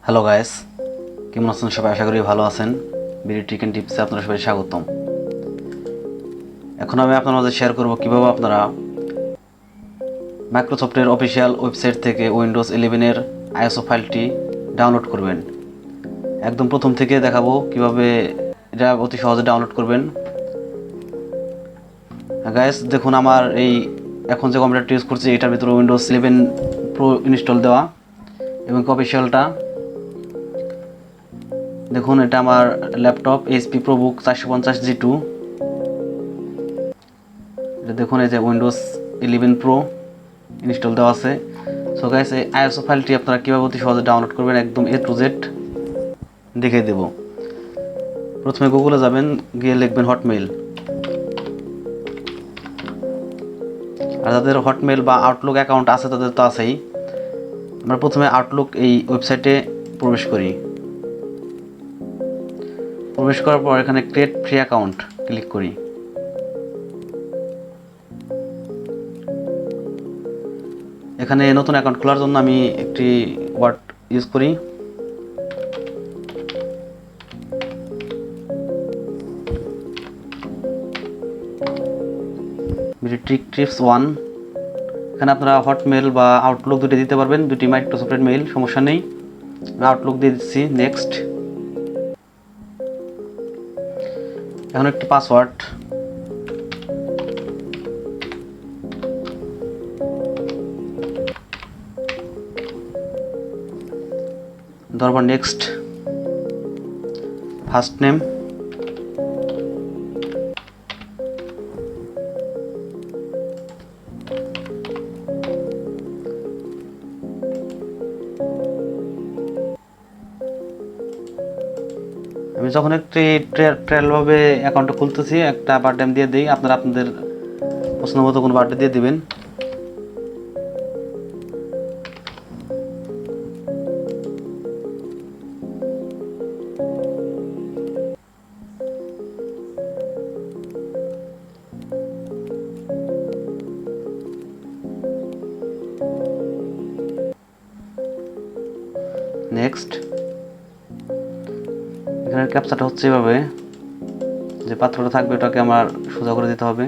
Hello guys, কেমন আছেন সবাই? আশা করি ভালো আছেন। বিডি টিক এন্ড টিপসে আপনারা সবাই স্বাগতম। এখন আমি আপনার মাঝে শেয়ার করব কিভাবে আপনারা মাইক্রোসফটের অফিসিয়াল ওয়েবসাইট থেকে উইন্ডোজ 11 এর আইএসও ফাইলটি ডাউনলোড করবেন। একদম প্রথম থেকে দেখাবো কিভাবে এটা অতি সহজে ডাউনলোড করবেন। গাইস দেখুন, আমার এই এখন যে কম্পিউটারটি ইউজ করছি এটার ভিতরে উইন্ডোজ 11 প্রো ইনস্টল দেওয়া এবং অফিসিয়ালটা দেখুন। এটা আমার ল্যাপটপ এইচপি প্রোবুক 450G2। এটা দেখুন, এই যে উইন্ডোজ 11 প্রো ইনস্টল দেওয়া আছে। সো গাইস, এই আইএসও ফাইলটি আপনারা কীভাবে অতি সহজে ডাউনলোড করবেন একদম এ টু জেড দেখিয়ে দেব। প্রথমে গুগলে যাবেন, গিয়ে লিখবেন হটমেইল। আর যাদের হটমেইল বা আউটলুক অ্যাকাউন্ট আছে তাদের তো আছেই। আমরা প্রথমে আউটলুক এই ওয়েবসাইটে প্রবেশ করি। প্রবেশ করার পর এখানে ক্রিয়েট ফ্রি অ্যাকাউন্ট ক্লিক করি। এখানে নতুন অ্যাকাউন্ট খোলার জন্য আমি একটি ওয়ার্ড ইউজ করি। Trick tips 1। এখানে আপনারা হটমেল বা আউটলুক দুটি দিতে পারবেন, দুটি মাইক্রোসফটের মেইল, সমস্যা নেই। আউটলুক দিয়ে দিচ্ছি, নেক্সট। এখন একটি পাসওয়ার্ড, তারপর নেক্সট, ফার্স্ট নেম, আমি যখন একটি ট্রায়ালভাবে অ্যাকাউন্টটা খুলতেছি একটা বার্থডে দিয়ে দিই, আপনারা আপনাদের পছন্দ মতো কোনো বার্থডে দিয়ে দিবেন। নেক্সট। এখানে ক্যাপচাটা হচ্ছে এভাবে, যে পাত্রটা থাকবে ওটাকে আমার সোজা করে দিতে হবে।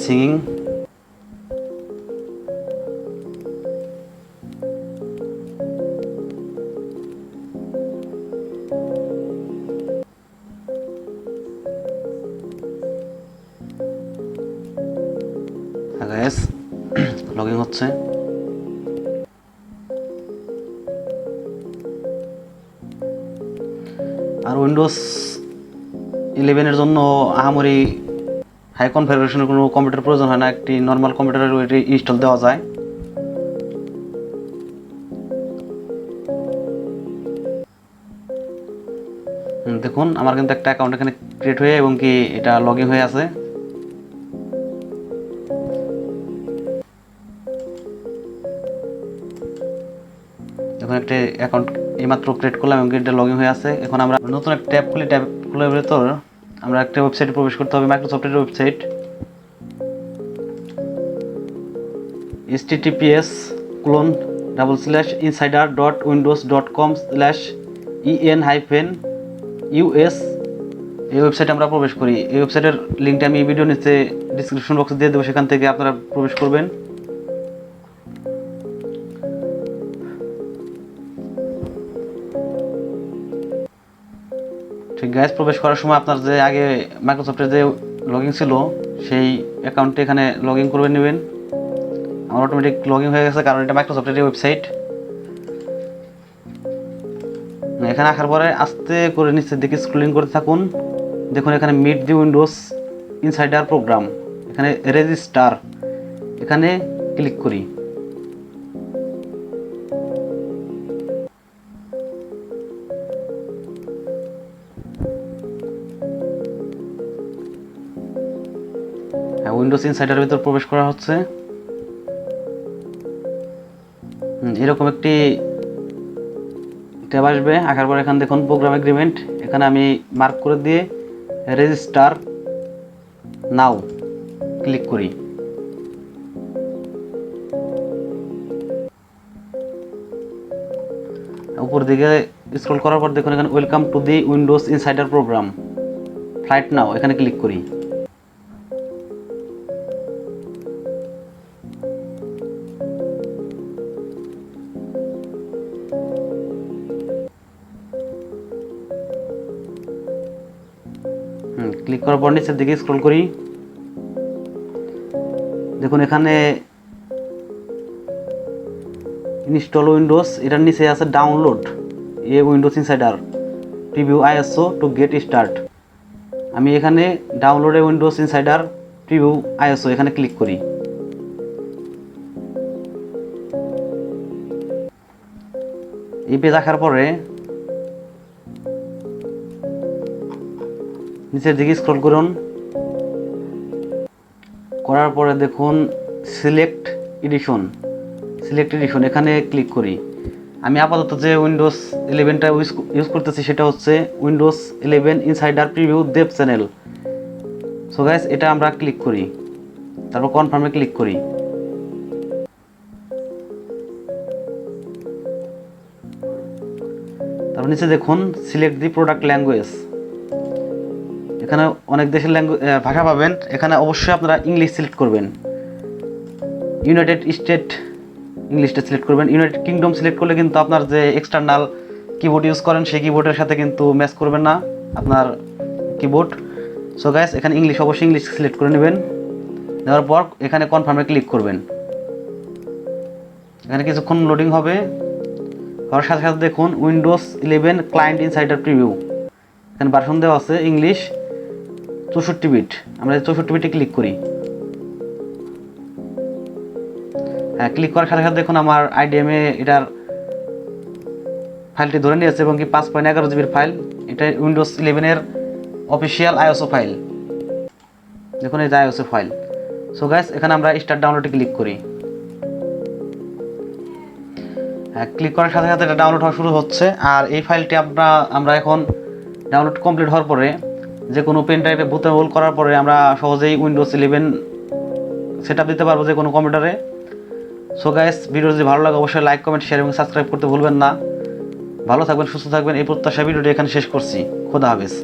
সিঙ্গিং, গাইস লগইন হচ্ছে। আর উইন্ডোজ 11 এর জন্য আহামরি হাই কনফিগারেশনের কোনো কম্পিউটার প্রয়োজন হয় না, একটি নর্মাল কম্পিউটারের এটি ইনস্টল দেওয়া যায়। দেখুন, আমার কিন্তু একটা অ্যাকাউন্ট এখানে ক্রিয়েট হয়ে এবং কি এটা লগ ইন হয়ে আছে। এখন একটা অ্যাকাউন্ট এইমাত্র ক্রিয়েট করলাম এবং এটা লগ ইন হয়ে আছে। এখন আমরা নতুন একটা ট্যাব খুলি, ট্যাব খুলে ভেতর আমরা একটা ওয়েবসাইটে প্রবেশ করতে হবে, মাইক্রোসফটের ওয়েবসাইট। https://insider.windows.com/en-us এই ওয়েবসাইটে আমরা প্রবেশ করি। এই ওয়েবসাইটের লিঙ্কটা আমি ভিডিও নিচে ডিসক্রিপশন বক্সে দিয়ে দেবো, সেখান থেকে আপনারা প্রবেশ করবেন। ঠিক গাইস, প্রবেশ করার সময় আপনার যে আগে মাইক্রোসফটের যে লগ ইন ছিল সেই অ্যাকাউন্টে এখানে লগ ইন করে নেবেন। আমার অটোমেটিক লগ ইন হয়ে গেছে, কারণ এটা মাইক্রোসফটের ওয়েবসাইট। এখানে আসার পরে আস্তে করে নিচের দিকে স্ক্রলিং করতে থাকুন। দেখুন এখানে meet the Windows Insider programme, এখানে রেজিস্টার, এখানে ক্লিক করি। উইন্ডোজ ইনসাইডারের ভিতর প্রবেশ করা হচ্ছে। এরকম একটি ট্যাব আসবে। আসার পর এখানে দেখুন প্রোগ্রাম এগ্রিমেন্ট, এখানে আমি মার্ক করে দিয়ে রেজিস্টার নাও ক্লিক করি। উপর দিকে স্ক্রল করার পর দেখুন এখানে welcome to the Windows Insider Program flight now, এখানে ক্লিক করি। ক্লিক করার পর নিচের দিকে স্ক্রল করি। দেখুন এখানে ইনস্টল উইন্ডোজ, এটার নিচে আছে download A Windows insider preview ISO to get start. আমি এখানে ডাউনলোড এ উইন্ডোজ ইনসাইডার প্রিভিউ আইএসও এখানে ক্লিক করি। এই পেজ আসার পরে নিচের দিকে স্ক্রল করুন, করার পরে দেখুন সিলেক্ট এডিশন এখানে ক্লিক করি। আমি আপাতত যে উইন্ডোজ 11টা ইউজ করতেছি সেটা হচ্ছে Windows 11 insider preview they've channel. So guys এটা আমরা ক্লিক করি, তারপর কনফার্মে ক্লিক করি। তারপর নিচে দেখুন সিলেক্ট দি প্রোডাক্ট ল্যাঙ্গুয়েজ, এখানে অনেক দেশের ভাষা পাবেন। এখানে অবশ্যই আপনারা ইংলিশ সিলেক্ট করবেন। ইউনাইটেড স্টেট ইংলিশটা সিলেক্ট করবেন। ইউনাইটেড কিংডম সিলেক্ট করলে কিন্তু আপনার যে এক্সটার্নাল কিবোর্ড ইউজ করেন সেই কিবোর্ডের সাথে কিন্তু ম্যাচ করবে না আপনার কিবোর্ড। সো গাইস এখানে অবশ্যই ইংলিশ সিলেক্ট করে নেবেন। নেওয়ার পর এখানে কনফার্মে ক্লিক করবেন। এখানে কিছুক্ষণ লোডিং হবে, হওয়ার সাথে সাথে দেখুন উইন্ডোজ 11 ক্লায়েন্ট ইনসাইডার প্রিভিউ, এখানে ভার্সন দেওয়া আছে ইংলিশ 64 বিট। আমরা 64 বিটে ক্লিক করি। হ্যাঁ, ক্লিক করার সাথে সাথে দেখুন আমার আইডিএমে এটার ফাইলটি ধরে নিয়েছে এবং কি 5.11 জিবির ফাইল। এটা উইন্ডোজ 11 এর অফিসিয়াল আইএসও ফাইল। দেখুন এই যে আইএসও ফাইল। সো গাইস এখানে আমরা স্টার্ট ডাউনলোডে ক্লিক করি। হ্যাঁ, ক্লিক করার সাথে সাথে এটা ডাউনলোড হওয়া শুরু হচ্ছে। আর এই ফাইলটি আমরা এখন ডাউনলোড কমপ্লিট হওয়ার পরে যে কোনো পেন ড্রাইভে বুটেবল করার পরে আমরা সহজেই উইন্ডোজ 11 সেটআপ দিতে পারবো যে কোনো কম্পিউটারে। সো গাইস ভিডিও যদি ভালো লাগে অবশ্যই লাইক, কমেন্ট, শেয়ার এবং সাবস্ক্রাইব করতে ভুলবেন না। ভালো থাকবেন, সুস্থ থাকবেন এই প্রত্যাশা ভিডিওটি এখানে শেষ করছি। খোদা হাফেজ।